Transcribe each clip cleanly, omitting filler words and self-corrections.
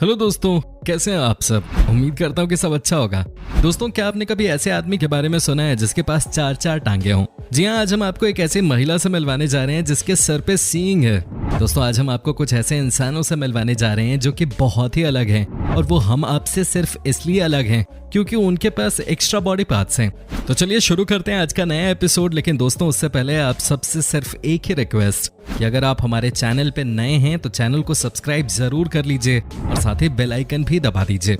Hello दोस्तों, कैसे हैं आप सब। उम्मीद करता हूँ कि सब अच्छा होगा। दोस्तों, क्या आपने कभी ऐसे आदमी के बारे में सुना है जिसके पास चार चार टांगे हों? जी हाँ, आज हम आपको एक ऐसी महिला से मिलवाने जा रहे हैं जिसके सर पे सींग है। दोस्तों, आज हम आपको कुछ ऐसे इंसानों से मिलवाने जा रहे हैं जो कि बहुत ही अलग हैं और वो हम आपसे सिर्फ इसलिए अलग हैं क्योंकि उनके पास एक्स्ट्रा बॉडी पार्ट्स हैं। तो चलिए शुरू करते हैं आज का नया एपिसोड। लेकिन दोस्तों, उससे पहले आप सबसे सिर्फ एक ही रिक्वेस्ट कि अगर आप हमारे चैनल पे नए हैं तो चैनल को सब्सक्राइब जरूर कर लीजिए और साथ ही बेल आइकन भी दबा दीजिए।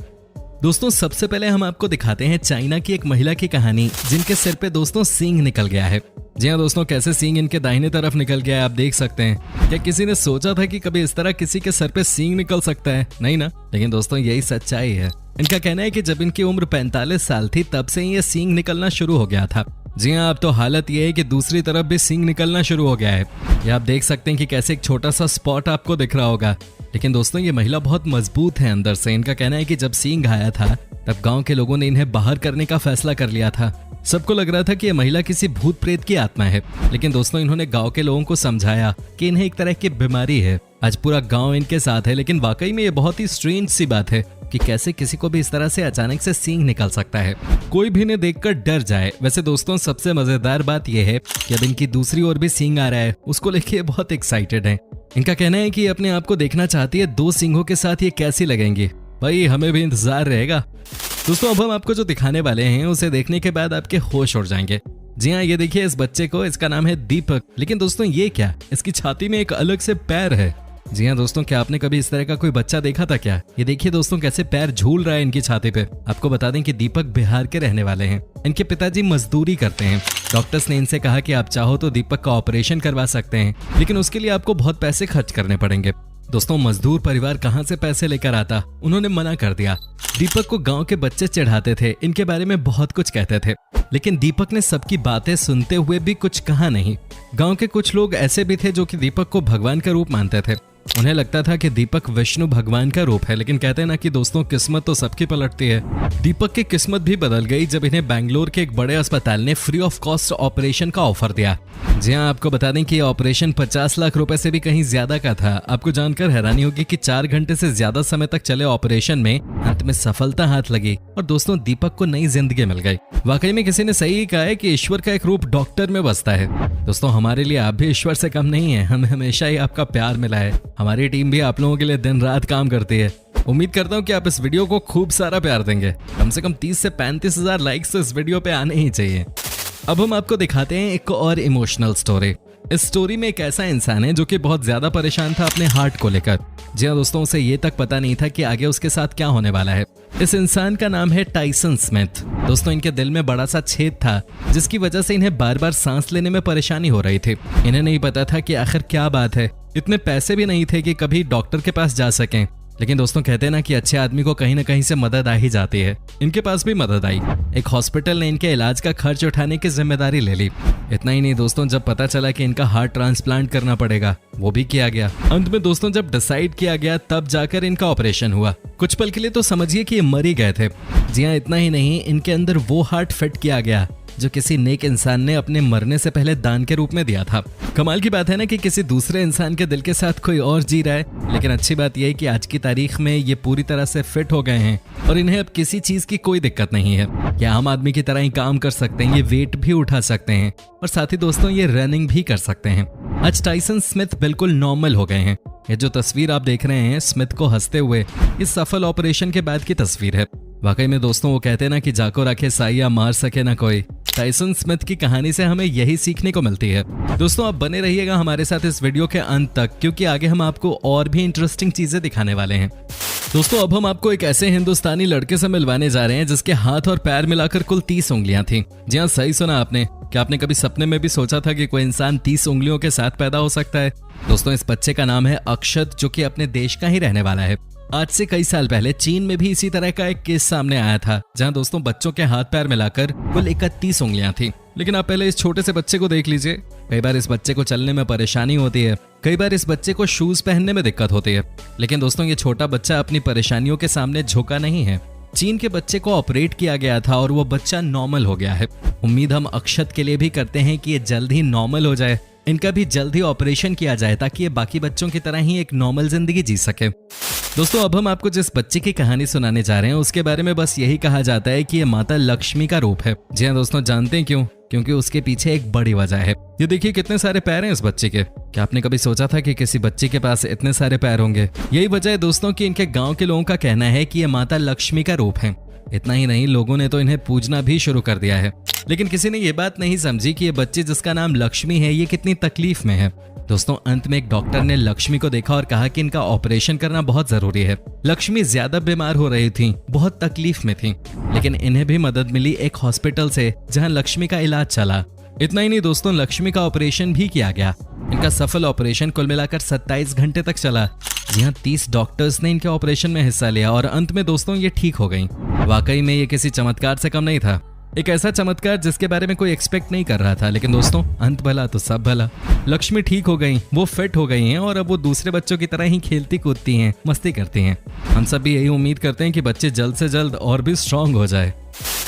दोस्तों, सबसे पहले हम आपको दिखाते हैं चाइना की एक महिला की कहानी जिनके सिर पे दोस्तों सींग निकल गया है। जी हाँ दोस्तों, कैसे सींग इनके दाहिने तरफ निकल गया है आप देख सकते हैं। क्या किसी ने सोचा था कि कभी इस तरह किसी के सर पे सींग निकल सकता है? नहीं ना। लेकिन दोस्तों, यही सच्चाई है। इनका कहना है कि जब इनकी उम्र 45 साल थी तब से ही ये सींग निकलना शुरू हो गया था। जी हाँ, अब तो हालत ये है कि दूसरी तरफ भी सींग निकलना शुरू हो गया है। ये आप देख सकते हैं कि कैसे एक छोटा सा स्पॉट आपको दिख रहा होगा। लेकिन दोस्तों, ये महिला बहुत मजबूत है अंदर से। इनका कहना है कि जब सींग आया था तब गांव के लोगों ने इन्हें बाहर करने का फैसला कर लिया था। सबको लग रहा था कि ये महिला किसी भूत प्रेत की आत्मा है। लेकिन दोस्तों, इन्होंने गांव के लोगों को समझाया कि इन्हें एक तरह की बीमारी है। आज पूरा गांव इनके साथ है। लेकिन वाकई में ये बहुत ही स्ट्रेंज सी बात है कि कैसे किसी को भी इस तरह से अचानक से सींग निकल सकता है। कोई भी इन्हें देखकर डर जाए। वैसे दोस्तों, सबसे मजेदार बात यह है कि अब इनकी दूसरी ओर भी सींग आ रहा है। उसको लेके बहुत एक्साइटेड है। इनका कहना है कि ये अपने आप को देखना चाहती है दो सींगों के साथ ये कैसी लगेंगी। भाई, हमें भी इंतजार रहेगा। दोस्तों, अब हम आपको जो दिखाने वाले हैं उसे देखने के बाद आपके होश उड़ जाएंगे। जी हाँ, ये देखिए इस बच्चे को। इसका नाम है दीपक। लेकिन दोस्तों, ये क्या? इसकी छाती में एक अलग से पैर है। जी हाँ दोस्तों, क्या आपने कभी इस तरह का कोई बच्चा देखा था क्या? ये देखिए दोस्तों, कैसे पैर झूल रहा है इनकी छाती पे। आपको बता दें कि दीपक बिहार के रहने वाले हैं। इनके पिताजी मजदूरी करते हैं। डॉक्टर्स ने इनसे कहा कि आप चाहो तो दीपक का ऑपरेशन करवा सकते हैं, लेकिन उसके लिए आपको बहुत पैसे खर्च करने पड़ेंगे। दोस्तों, मजदूर परिवार कहां से पैसे लेकर आता? उन्होंने मना कर दिया। दीपक को गांव के बच्चे चिढ़ाते थे, इनके बारे में बहुत कुछ कहते थे। लेकिन दीपक ने सबकी बातें सुनते हुए भी कुछ कहा नहीं। गांव के कुछ लोग ऐसे भी थे जो कि दीपक को भगवान का रूप मानते थे। उन्हें लगता था कि दीपक विष्णु भगवान का रूप है। लेकिन कहते हैं ना कि दोस्तों, किस्मत तो सबकी पलटती है। दीपक की किस्मत भी बदल गई जब इन्हें बेंगलोर के एक बड़े अस्पताल ने फ्री ऑफ कॉस्ट ऑपरेशन का ऑफर दिया। जी हाँ, आपको बता दें कि यह ऑपरेशन 50 लाख रुपए से भी कहीं ज्यादा का था। आपको जानकर हैरानी होगी कि 4 घंटे से ज्यादा समय तक चले ऑपरेशन में अंत में सफलता हाथ लगी और दोस्तों, दीपक को नई जिंदगी मिल गई। वाकई में किसी ने सही कहा है कि ईश्वर का एक रूप डॉक्टर में बसता है। दोस्तों, हमारे लिए आप भी ईश्वर से कम नहीं है। हमें हमेशा ही आपका प्यार मिला है। हमारी टीम भी आप लोगों के लिए दिन रात काम करती है। उम्मीद करता हूँ कि आप इस वीडियो को खूब सारा प्यार देंगे। कम से कम 30 से 35 हजार लाइक्स तो इस वीडियो पे आने ही चाहिए। अब हम आपको दिखाते हैं एक और इमोशनल स्टोरी। इस स्टोरी में एक ऐसा इंसान है जो कि बहुत ज्यादा परेशान था अपने हार्ट को लेकर। जी हाँ दोस्तों, उसे ये तक पता नहीं था कि आगे उसके साथ क्या होने वाला है। इस इंसान का नाम है टाइसन स्मिथ। दोस्तों, इनके दिल में बड़ा सा छेद था जिसकी वजह से इन्हें बार बार सांस लेने में परेशानी हो रही थी। इन्हें नहीं पता था कि आखिर क्या बात है। इतने पैसे भी नहीं थे कि कभी डॉक्टर के पास जा सकें। लेकिन दोस्तों, कहते हैं ना कि अच्छे आदमी को कहीं ना कहीं से मदद आ ही जाती है। इनके पास भी मदद आई। एक हॉस्पिटल ने इनके इलाज का खर्च उठाने की जिम्मेदारी ले ली। इतना ही नहीं दोस्तों, जब पता चला कि इनका हार्ट ट्रांसप्लांट करना पड़ेगा, वो भी किया गया। अंत में दोस्तों, जब डिसाइड किया गया तब जाकर इनका ऑपरेशन हुआ। कुछ पल के लिए तो समझिए कि ये मर ही गए थे। जी हाँ, इतना ही नहीं, इनके अंदर वो हार्ट फिट किया गया जो किसी नेक इंसान ने अपने मरने से पहले दान के रूप में दिया था। कमाल की बात है ना कि किसी दूसरे इंसान के दिल के साथ कोई और जी रहा है। लेकिन अच्छी बात यह है कि आज की तारीख में ये पूरी तरह से फिट हो गए हैं और इन्हें अब किसी चीज की कोई दिक्कत नहीं है। ये आम आदमी की तरह ही काम कर सकते हैं, ये वेट भी उठा सकते हैं और साथ ही दोस्तों, ये रनिंग भी कर सकते हैं। आज टाइसन स्मिथ बिल्कुल नॉर्मल हो गए हैं। ये जो तस्वीर आप देख रहे हैं स्मिथ को हंसते हुए, इस सफल ऑपरेशन के बाद की तस्वीर है। वाकई में दोस्तों, वो कहते हैं ना कि जाको रखे साइया मार सके ना कोई। टाइसन स्मिथ की कहानी से हमें यही सीखने को मिलती है। दोस्तों, आप बने रहिएगा हमारे साथ इस वीडियो के अंत तक, क्योंकि आगे हम आपको और भी इंटरेस्टिंग चीजें दिखाने वाले हैं। दोस्तों, अब हम आपको एक ऐसे हिंदुस्तानी लड़के से मिलवाने जा रहे हैं जिसके हाथ और पैर मिलाकर कुल 30 उंगलियां थी। जी हाँ, सही सुना आपने। क्या आपने कभी सपने में भी सोचा था कि कोई इंसान 30 उंगलियों के साथ पैदा हो सकता है? दोस्तों, इस बच्चे का नाम है अक्षत, जो कि अपने देश का ही रहने वाला है। आज से कई साल पहले चीन में भी इसी तरह का एक केस सामने आया था, जहां दोस्तों, बच्चों के हाथ पैर मिलाकर कुल 31 उंगलियां थी। लेकिन आप पहले इस छोटे से बच्चे को देख लीजिए। कई बार इस बच्चे को चलने में परेशानी होती है, कई बार इस बच्चे को शूज पहनने में दिक्कत होती है। लेकिन दोस्तों, ये छोटा बच्चा अपनी परेशानियों के सामने झुका नहीं है। चीन के बच्चे को ऑपरेट किया गया था और वो बच्चा नॉर्मल हो गया है। उम्मीद हम अक्षत के लिए भी करते हैं कि ये जल्द ही नॉर्मल हो जाए। इनका भी जल्द ही ऑपरेशन किया जाए ताकि ये बाकी बच्चों की तरह ही एक नॉर्मल जिंदगी जी सके। दोस्तों अब हम आपको जिस बच्चे की कहानी सुनाने जा रहे हैं उसके बारे में बस यही कहा जाता है कि ये माता लक्ष्मी का रूप है। जी हाँ दोस्तों, जानते हैं क्यों? क्योंकि उसके पीछे एक बड़ी वजह है। ये देखिए कितने सारे पैर हैं इस बच्चे के। क्या आपने कभी सोचा था कि किसी बच्चे के पास इतने सारे पैर होंगे? यही वजह है दोस्तों कि इनके गांव के लोगों का कहना है कि ये माता लक्ष्मी का रूप है। इतना ही नहीं, लोगों ने तो इन्हें पूजना भी शुरू कर दिया है। लेकिन किसी ने ये बात नहीं समझी कि ये बच्ची जिसका नाम लक्ष्मी है ये कितनी तकलीफ में है। दोस्तों अंत में एक डॉक्टर ने लक्ष्मी को देखा और कहा कि इनका ऑपरेशन करना बहुत जरूरी है। लक्ष्मी ज्यादा बीमार हो रही थी, बहुत तकलीफ में थी, लेकिन इन्हें भी मदद मिली एक हॉस्पिटल से जहां लक्ष्मी का इलाज चला। इतना ही नहीं दोस्तों, लक्ष्मी का ऑपरेशन भी किया गया। इनका सफल ऑपरेशन कुल मिलाकर 27 घंटे तक चला। जी हाँ, 30 डॉक्टर्स ने इनके ऑपरेशन में हिस्सा लिया और अंत में दोस्तों ये ठीक हो गई। वाकई में ये किसी चमत्कार से कम नहीं था। एक ऐसा चमत्कार जिसके बारे में कोई एक्सपेक्ट नहीं कर रहा था। लेकिन दोस्तों अंत भला तो सब भला। लक्ष्मी ठीक हो गई, वो फिट हो गई हैं और अब वो दूसरे बच्चों की तरह ही खेलती कूदती हैं, मस्ती करती हैं। हम सब भी यही उम्मीद करते हैं कि बच्चे जल्द से जल्द और भी स्ट्रांग हो जाए।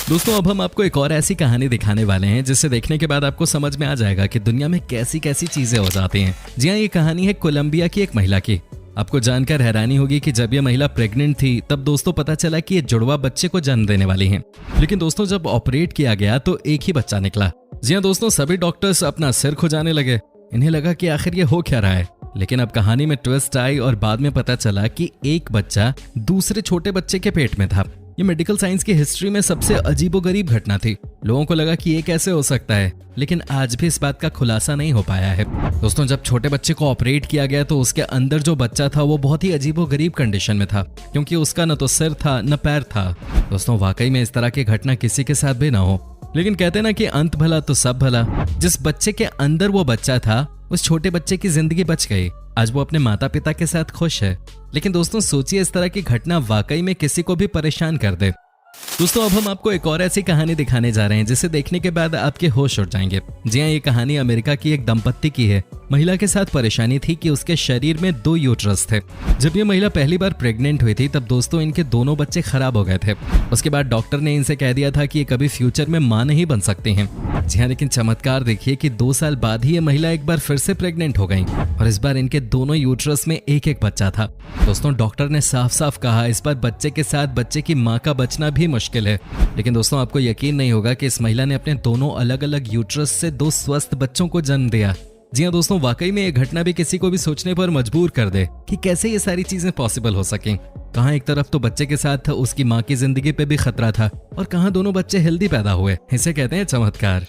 दोस्तों अब हम आपको एक और ऐसी कहानी दिखाने वाले हैं जिसे देखने के बाद आपको समझ में आ जाएगा कि दुनिया में कैसी कैसी चीजें हो जाती हैं। जी हाँ, ये कहानी है कोलंबिया की एक महिला की। आपको जानकर हैरानी होगी कि जब ये महिला प्रेग्नेंट थी तब दोस्तों पता चला कि ये जुड़वा बच्चे को जन्म देने वाली हैं। लेकिन दोस्तों जब ऑपरेट किया गया तो एक ही बच्चा निकला। जी हाँ दोस्तों, सभी डॉक्टर्स अपना सिर खुजाने लगे। इन्हें लगा कि आखिर ये हो क्या रहा है। लेकिन अब कहानी में ट्विस्ट आई और बाद में पता चला कि एक बच्चा दूसरे छोटे बच्चे के पेट में था। ये मेडिकल साइंस की हिस्ट्री में सबसे अजीबोगरीब घटना थी। लोगों को लगा कि ये कैसे हो सकता है, लेकिन आज भी इस बात का खुलासा नहीं हो पाया है। दोस्तों जब छोटे बच्चे को ऑपरेट किया गया तो उसके अंदर जो बच्चा था वो बहुत ही अजीबोगरीब कंडीशन में था, क्योंकि उसका न तो सिर था न पैर था। दोस्तों वाकई में इस तरह की घटना किसी के साथ भी ना हो। लेकिन कहते ना कि अंत भला तो सब भला। जिस बच्चे के अंदर वो बच्चा था उस छोटे बच्चे की जिंदगी बच गई। आज वो अपने माता पिता के साथ खुश है। लेकिन दोस्तों सोचिए, इस तरह की घटना वाकई में किसी को भी परेशान कर दे। दोस्तों अब हम आपको एक और ऐसी कहानी दिखाने जा रहे हैं जिसे देखने के बाद आपके होश उड़ जाएंगे। जी हाँ, ये कहानी अमेरिका की एक दंपत्ति की है। महिला के साथ परेशानी थी कि उसके शरीर में 2 यूट्रस थे। जब ये महिला पहली बार प्रेग्नेंट हुई थी तब दोस्तों इनके दोनों बच्चे खराब हो गए थे। उसके बाद डॉक्टर ने इनसे कह दिया था कि ये कभी फ्यूचर में मां नहीं बन सकती हैं। जी हाँ, लेकिन चमत्कार देखिए कि 2 साल बाद ही ये महिला एक बार फिर से प्रेग्नेंट हो गई और इस बार इनके दोनों यूट्रस में एक एक बच्चा था। दोस्तों डॉक्टर ने साफ साफ कहा इस बार बच्चे के साथ बच्चे की माँ का बचना भी मुश्किल है। लेकिन दोस्तों आपको यकीन नहीं होगा कि इस महिला ने अपने दोनों अलग अलग यूट्रस से 2 स्वस्थ बच्चों को जन्म दिया। जी हाँ दोस्तों, वाकई में ये घटना भी किसी को भी सोचने पर मजबूर कर दे कि कैसे ये सारी चीजें पॉसिबल हो सकें। कहाँ एक तरफ तो बच्चे के साथ उसकी माँ की जिंदगी पे भी खतरा था और कहाँ दोनों बच्चे हेल्दी पैदा हुए। इसे कहते हैं चमत्कार।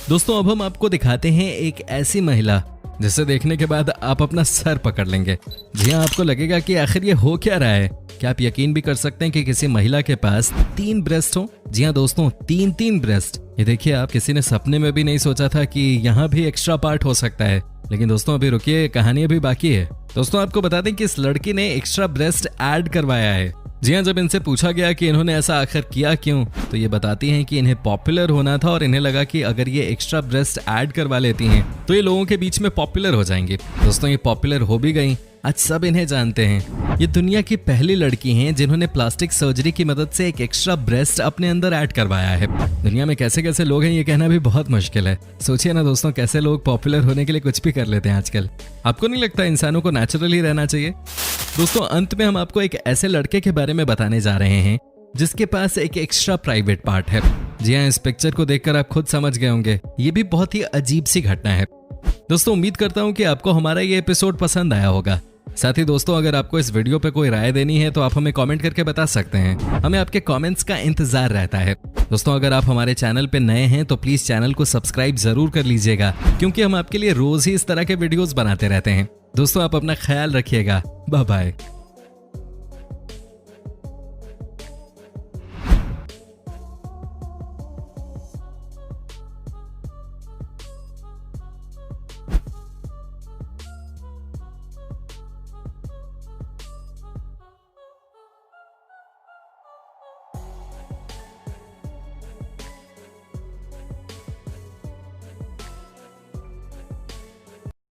दोस्तों अब हम आपको दिखाते हैं एक ऐसी महिला जिसे देखने के बाद आप अपना सर पकड़ लेंगे। जी हाँ, आपको लगेगा कि आखिर ये हो क्या रहा है। क्या आप यकीन भी कर सकते हैं कि किसी महिला के पास 3 ब्रेस्ट हो? जी हाँ दोस्तों, 3 ब्रेस्ट। ये देखिए, आप किसी ने सपने में भी नहीं सोचा था कि यहाँ भी एक्स्ट्रा पार्ट हो सकता है। लेकिन दोस्तों अभी रुकिए, कहानी अभी बाकी है। दोस्तों आपको बता दें कि इस लड़की ने एक्स्ट्रा ब्रेस्ट ऐड करवाया है। जी हाँ, जब इनसे पूछा गया कि इन्होंने ऐसा आखिर किया क्यों, तो ये बताती हैं कि इन्हें पॉपुलर होना था और इन्हें लगा कि अगर ये एक्स्ट्रा ब्रेस्ट ऐड करवा लेती हैं तो ये लोगों के बीच में पॉपुलर हो जाएंगी। दोस्तों ये पॉपुलर हो भी गई, आज सब इन्हें जानते हैं। ये दुनिया की पहली लड़की हैं जिन्होंने प्लास्टिक सर्जरी की मदद से एक एक्स्ट्रा ब्रेस्ट अपने अंदर ऐड करवाया है। दुनिया में कैसे कैसे लोग हैं ये कहना भी बहुत मुश्किल है। सोचिए ना दोस्तों, कैसे लोग पॉपुलर होने के लिए कुछ भी कर लेते हैं आजकल। आपको नहीं लगता इंसानों को नेचुरली रहना चाहिए? दोस्तों अंत में हम आपको एक ऐसे लड़के के बारे में बताने जा रहे हैं जिसके पास एक एक्स्ट्रा प्राइवेट पार्ट है। जी हाँ, इस पिक्चर को देखकर आप खुद समझ गए होंगे, ये भी बहुत ही अजीब सी घटना है। दोस्तों उम्मीद करता हूँ कि आपको हमारा ये एपिसोड पसंद आया होगा। साथ ही दोस्तों अगर आपको इस वीडियो पे कोई राय देनी है तो आप हमें कमेंट करके बता सकते हैं। हमें आपके कमेंट्स का इंतजार रहता है। दोस्तों अगर आप हमारे चैनल पे नए हैं तो प्लीज चैनल को सब्सक्राइब जरूर कर लीजिएगा, क्योंकि हम आपके लिए रोज ही इस तरह के वीडियोस बनाते रहते हैं। दोस्तों आप अपना ख्याल रखिएगा। Bye bye.